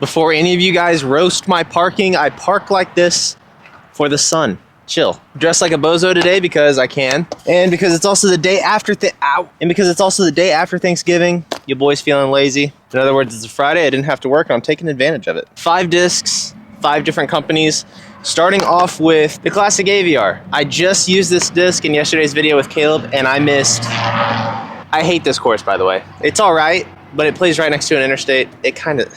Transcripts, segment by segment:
Before any of you guys roast my parking, I park like this for the sun. Chill. Dressed like a bozo today because I can, and because it's also the day after Thanksgiving. Your boy's feeling lazy. In other words, it's a Friday. I didn't have to work, and I'm taking advantage of it. 5 discs, 5 different companies. Starting off with the classic AVR. I just used this disc in yesterday's video with Caleb, and I missed. I hate this course, by the way. It's all right, but it plays right next to an interstate. It kind of.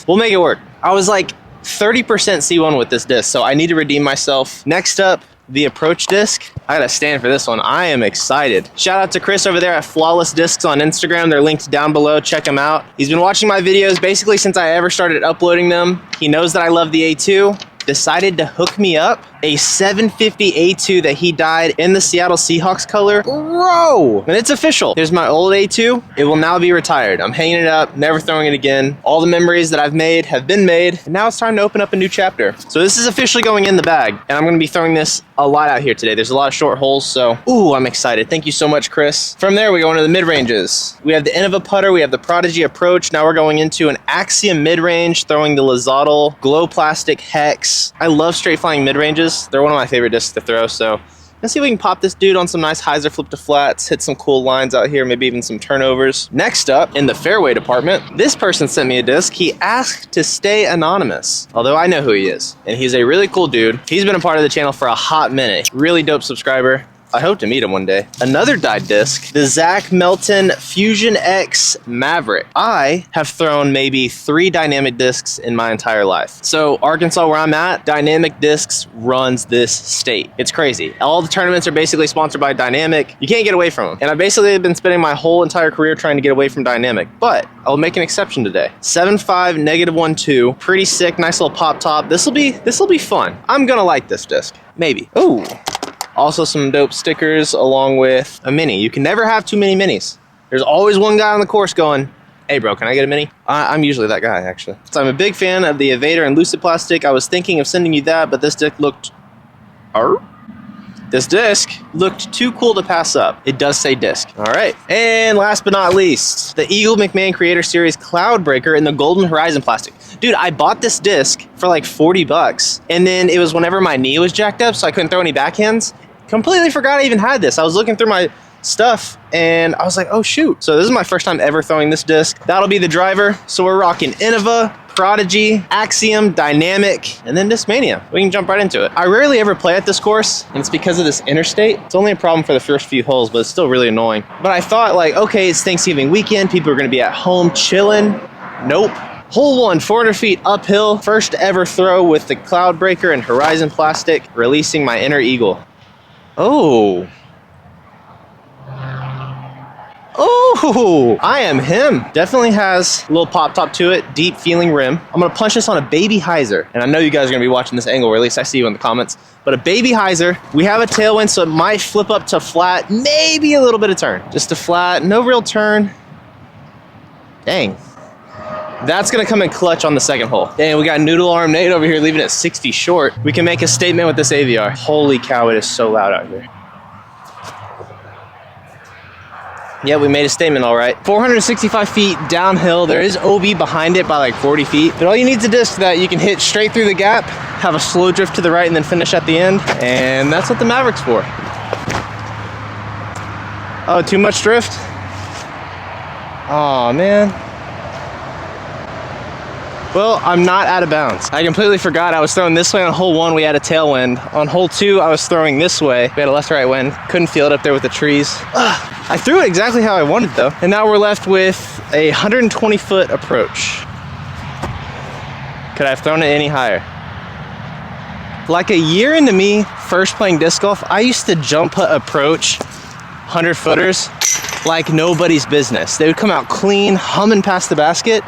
We'll make it work. I was like 30% C1 with this disc, so I need to redeem myself. Next up, the approach disc. I gotta stand for this one. I am excited. Shout out to Chris over there at Flawless Discs on Instagram. They're linked down below. Check him out. He's been watching my videos basically since I ever started uploading them. He knows that I love the A2. Decided to hook me up a 750 A2 that he dyed in the Seattle Seahawks color. Bro! And it's official. Here's my old A2. It will now be retired. I'm hanging it up, never throwing it again. All the memories that I've made have been made, and now it's time to open up a new chapter. So this is officially going in the bag, and I'm gonna be throwing this a lot out here today. There's a lot of short holes, so ooh, I'm excited. Thank you so much, Chris. From there, we go into the mid-ranges. We have the Innova putter, we have the Prodigy approach. Now we're going into an Axiom mid-range, throwing the Lazadal Glow Plastic Hex. I love straight flying mid-ranges. They're one of my favorite discs to throw, so let's see if we can pop this dude on some nice hyzer flip to flats, hit some cool lines out here, maybe even some turnovers. Next up, in the fairway department, this person sent me a disc. He asked to stay anonymous, although I know who he is, and he's a really cool dude. He's been a part of the channel for a hot minute. Really dope subscriber. I hope to meet him one day. Another dyed disc, the Zach Melton Fusion X Maverick. I have thrown maybe 3 dynamic discs in my entire life. So Arkansas, where I'm at, Dynamic Discs runs this state. It's crazy. All the tournaments are basically sponsored by Dynamic. You can't get away from them. And I've basically been spending my whole entire career trying to get away from Dynamic, but I'll make an exception today. 7.5, -1.2, pretty sick, nice little pop top. This'll be fun. I'm gonna like this disc, maybe. Ooh. Also some dope stickers along with a mini. You can never have too many minis. There's always one guy on the course going, hey bro, can I get a mini? I'm usually that guy, actually. So I'm a big fan of the Evader and Lucid Plastic. I was thinking of sending you that, but this disc looked... This disc looked too cool to pass up. It does say disc. All right. And last but not least, the Eagle McMahon Creator Series Cloudbreaker in the Golden Horizon Plastic. Dude, I bought this disc for like 40 bucks. And then it was whenever my knee was jacked up, so I couldn't throw any backhands. Completely forgot I even had this. I was looking through my stuff and I was like, oh shoot. So this is my first time ever throwing this disc. That'll be the driver. So we're rocking Innova, Prodigy, Axiom, Dynamic, and then Discmania. We can jump right into it. I rarely ever play at this course, and it's because of this interstate. It's only a problem for the first few holes, but it's still really annoying. But I thought like, okay, it's Thanksgiving weekend. People are gonna be at home chilling. Nope. Hole 1, 400 feet uphill. First ever throw with the Cloudbreaker and Horizon Plastic, releasing my inner eagle. Oh. Oh, I am him. Definitely has a little pop top to it, deep feeling rim. I'm gonna punch this on a baby hyzer. And I know you guys are gonna be watching this angle, or at least I see you in the comments. But a baby hyzer, we have a tailwind, so it might flip up to flat, maybe a little bit of turn. Just a flat, no real turn. Dang. That's gonna come in clutch on the second hole. And we got Noodle Arm Nate over here leaving it 60 short. We can make a statement with this AVR. Holy cow, it is so loud out here. Yeah, we made a statement all right. 465 feet downhill. There is OB behind it by like 40 feet. But all you need is a disc that you can hit straight through the gap, have a slow drift to the right, and then finish at the end. And that's what the Maverick's for. Oh, too much drift? Oh man. Well, I'm not out of bounds. I completely forgot I was throwing this way on hole 1, we had a tailwind. On hole 2, I was throwing this way. We had a left-right wind. Couldn't feel it up there with the trees. I threw it exactly how I wanted though. And now we're left with a 120-foot approach. Could I have thrown it any higher? Like a year into me first playing disc golf, I used to jump putt approach 100-footers like nobody's business. They would come out clean, humming past the basket.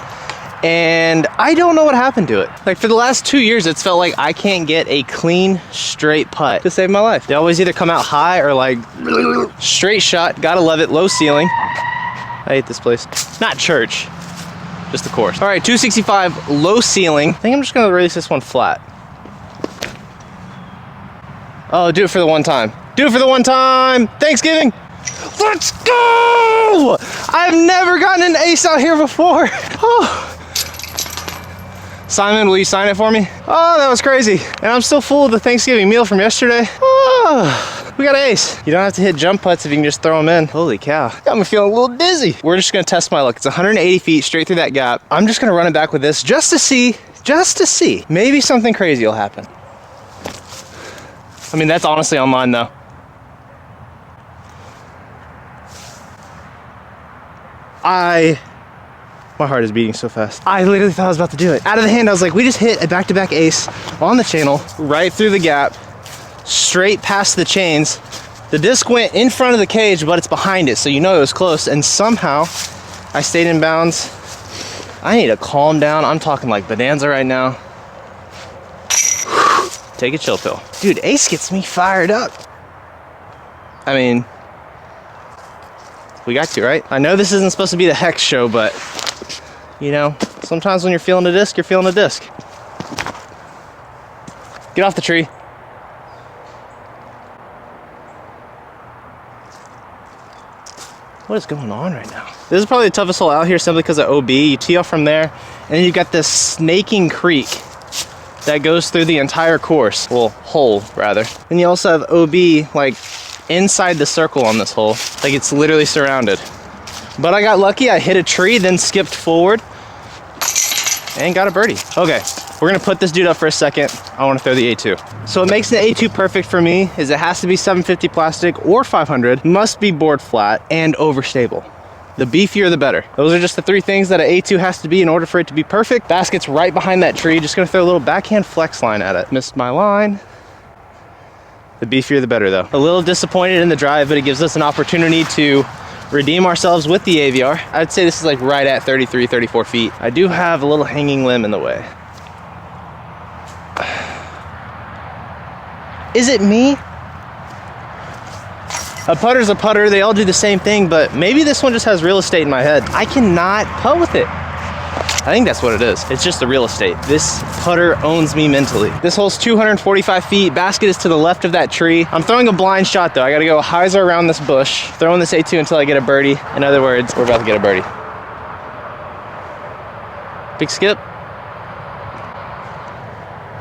And I don't know what happened to it. Like for the last 2 years, it's felt like I can't get a clean, straight putt to save my life. They always either come out high or like straight shot. Gotta love it, low ceiling. I hate this place. Not church, just the course. All right, 265, low ceiling. I think I'm just gonna release this one flat. Oh, do it for the one time. Do it for the one time. Thanksgiving. Let's go! I've never gotten an ace out here before. Oh. Simon, will you sign it for me? Oh, that was crazy. And I'm still full of the Thanksgiving meal from yesterday. Oh, we got an ace. You don't have to hit jump putts if you can just throw them in. Holy cow. Got me feeling a little dizzy. We're just gonna test my luck. It's 180 feet straight through that gap. I'm just gonna run it back with this just to see. Maybe something crazy will happen. I mean, that's honestly online though. My heart is beating so fast. I literally thought I was about to do it. Out of the hand, I was like, we just hit a back-to-back ace on the channel, right through the gap, straight past the chains. The disc went in front of the cage, but it's behind it, so you know it was close, and somehow I stayed in bounds. I need to calm down. I'm talking like bonanza right now. Take a chill pill. Dude, ace gets me fired up. I mean, we got to, right? I know this isn't supposed to be the hex show, but you know, sometimes when you're feeling a disc, you're feeling a disc. Get off the tree. What is going on right now? This is probably the toughest hole out here simply because of OB. You tee off from there, and then you've got this snaking creek that goes through the entire course. Well, hole, rather. And you also have OB, like, inside the circle on this hole. Like, it's literally surrounded. But I got lucky, I hit a tree, then skipped forward, and got a birdie. Okay, we're gonna put this dude up for a second. I wanna throw the A2. So what makes the A2 perfect for me is it has to be 750 plastic or 500, must be board flat, and overstable. The beefier, the better. Those are just the three things that an A2 has to be in order for it to be perfect. Basket's right behind that tree. Just gonna throw a little backhand flex line at it. Missed my line. The beefier, the better though. A little disappointed in the drive, but it gives us an opportunity to redeem ourselves with the AVR. I'd say this is like right at 33, 34 feet. I do have a little hanging limb in the way. Is it me? A putter's a putter, they all do the same thing, but maybe this one just has real estate in my head. I cannot putt with it. I think that's what it is. It's just the real estate. This putter owns me mentally. This hole's 245 feet. Basket is to the left of that tree. I'm throwing a blind shot though. I gotta go hyzer around this bush, throwing this A2 until I get a birdie. In other words, we're about to get a birdie. Big skip.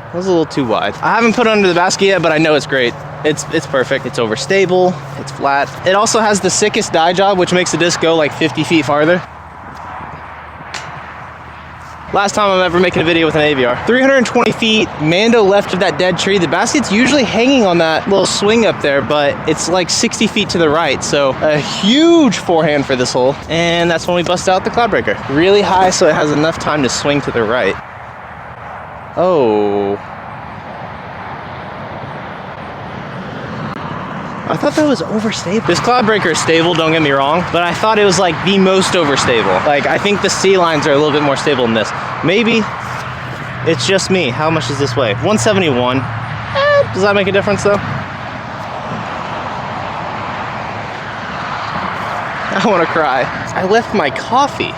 That was a little too wide. I haven't put it under the basket yet, but I know it's great. It's perfect. It's overstable, it's flat. It also has the sickest die job, which makes the disc go like 50 feet farther. Last time I'm ever making a video with an AVR. 320 feet, Mando left of that dead tree. The basket's usually hanging on that little swing up there, but it's like 60 feet to the right. So a huge forehand for this hole. And that's when we bust out the Cloudbreaker. Really high so it has enough time to swing to the right. Oh. I thought that was overstable. This Cloudbreaker is stable, don't get me wrong, but I thought it was like the most overstable. Like, I think the C lines are a little bit more stable than this. Maybe it's just me. How much does this weigh? 171. Does that make a difference though? I want to cry. I left my coffee.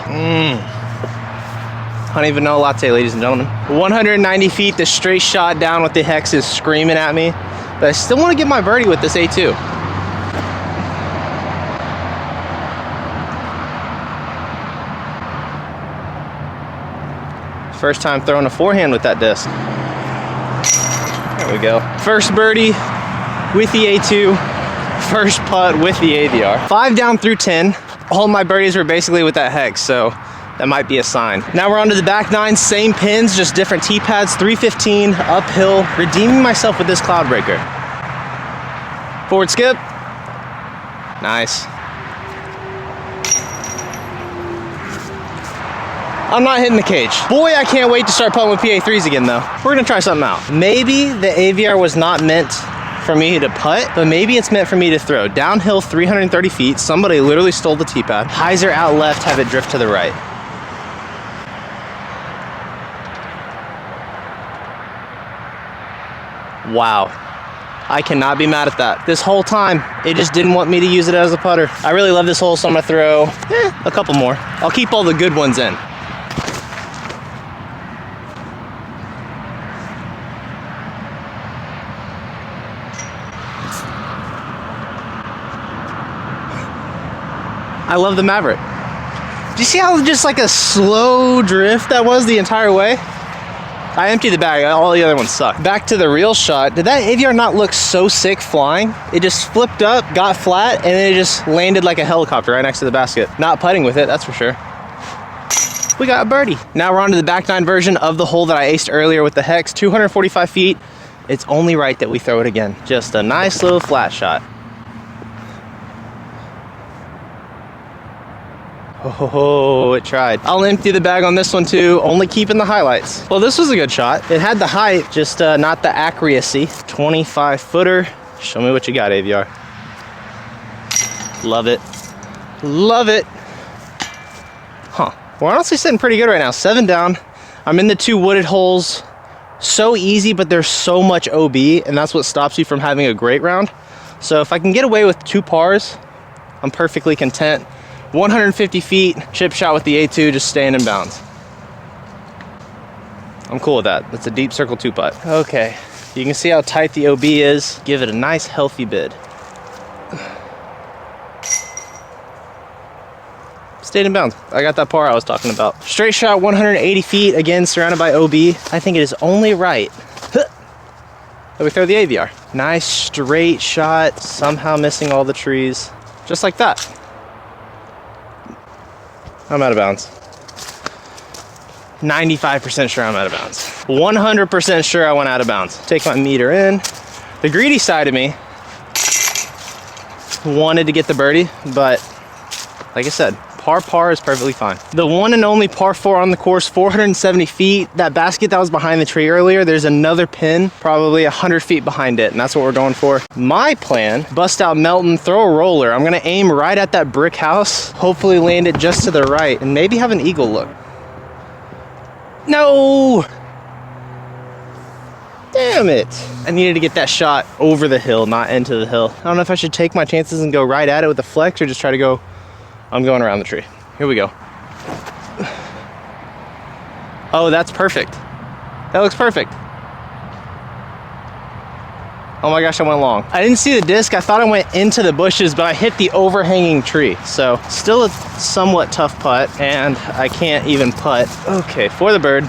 Honey vanilla latte, ladies and gentlemen. 190 feet, the straight shot down with the hex is screaming at me. But I still want to get my birdie with this A2. First time throwing a forehand with that disc. There we go. First birdie with the A2. First putt with the AVR. 5 down through 10. All my birdies were basically with that hex, so that might be a sign. Now we're on to the back 9, same pins, just different tee pads, 315, uphill, redeeming myself with this Cloudbreaker. Forward skip. Nice. I'm not hitting the cage. Boy, I can't wait to start putting with PA3s again though. We're gonna try something out. Maybe the AVR was not meant for me to putt, but maybe it's meant for me to throw. Downhill 330 feet, somebody literally stole the tee pad. Hyzer out left, have it drift to the right. Wow. I cannot be mad at that. This whole time, it just didn't want me to use it as a putter. I really love this hole, so I'm gonna throw a couple more. I'll keep all the good ones in. I love the Maverick. Do you see how just like a slow drift that was the entire way? I emptied the bag, all the other ones suck. Back to the real shot. Did that AVR not look so sick flying? It just flipped up, got flat, and then it just landed like a helicopter right next to the basket. Not putting with it, that's for sure. We got a birdie. Now we're on to the back nine version of the hole that I aced earlier with the hex, 245 feet. It's only right that we throw it again. Just a nice little flat shot. Oh, it tried. I'll empty the bag on this one too, only keeping the highlights. Well, this was a good shot. It had the height, just not the accuracy. 25 footer. Show me what you got, AVR. Love it. Love it. Huh. We're honestly sitting pretty good right now. 7 down. I'm in the 2 wooded holes. So easy, but there's so much OB, and that's what stops you from having a great round. So if I can get away with 2 pars, I'm perfectly content. 150 feet, chip shot with the A2, just staying in bounds. I'm cool with that. That's a deep circle 2-putt. Okay, you can see how tight the OB is. Give it a nice healthy bid. Stayed in bounds. I got that par I was talking about. Straight shot, 180 feet, again surrounded by OB. I think it is only right that we throw the AVR. Nice straight shot, somehow missing all the trees. Just like that. I'm out of bounds. 95% sure I'm out of bounds. 100% sure I went out of bounds. Take my meter in. The greedy side of me wanted to get the birdie, but like I said, par is perfectly fine. The one and only par 4 on the course, 470 feet. That basket that was behind the tree earlier, there's another pin, probably 100 feet behind it, and that's what we're going for. My plan, bust out Melton, throw a roller. I'm gonna aim right at that brick house, hopefully land it just to the right, and maybe have an eagle look. No! Damn it. I needed to get that shot over the hill, not into the hill. I don't know if I should take my chances and go right at it with a flex or just try to go. I'm going around the tree. Here we go. Oh, that's perfect. That looks perfect. Oh my gosh, I went long. I didn't see the disc. I thought I went into the bushes, but I hit the overhanging tree. So still a somewhat tough putt, and I can't even putt. Okay, for the bird.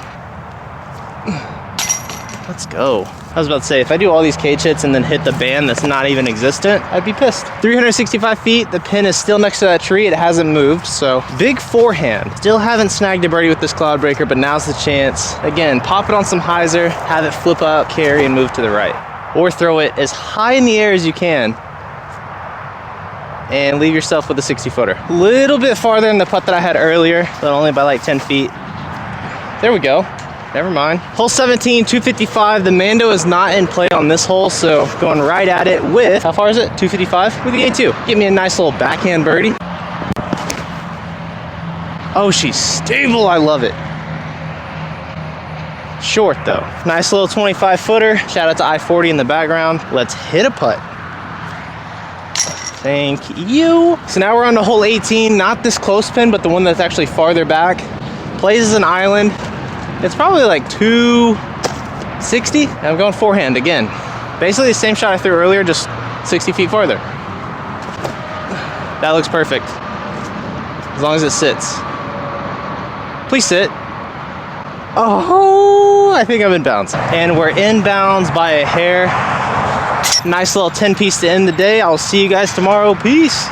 Let's go. I was about to say, if I do all these cage hits and then hit the band that's not even existent, I'd be pissed. 365 feet, the pin is still next to that tree. It hasn't moved, so big forehand. Still haven't snagged a birdie with this cloud breaker, but now's the chance. Again, pop it on some hyzer, have it flip up, carry, and move to the right. Or throw it as high in the air as you can and leave yourself with a 60-footer. A little bit farther than the putt that I had earlier, but only by like 10 feet. There we go. Never mind. Hole 17, 255. The Mando is not in play on this hole, so going right at it with, how far is it? 255 with the A2. Give me a nice little backhand birdie. Oh, she's stable. I love it. Short though. Nice little 25-footer. Shout out to I-40 in the background. Let's hit a putt. Thank you. So now we're on to hole 18. Not this close pin, but the one that's actually farther back. Plays as an island. It's probably like 260. I'm going forehand again. Basically the same shot I threw earlier, just 60 feet farther. That looks perfect. As long as it sits. Please sit. Oh, I think I'm in bounds. And we're in bounds by a hair. Nice little 10-piece to end the day. I'll see you guys tomorrow. Peace.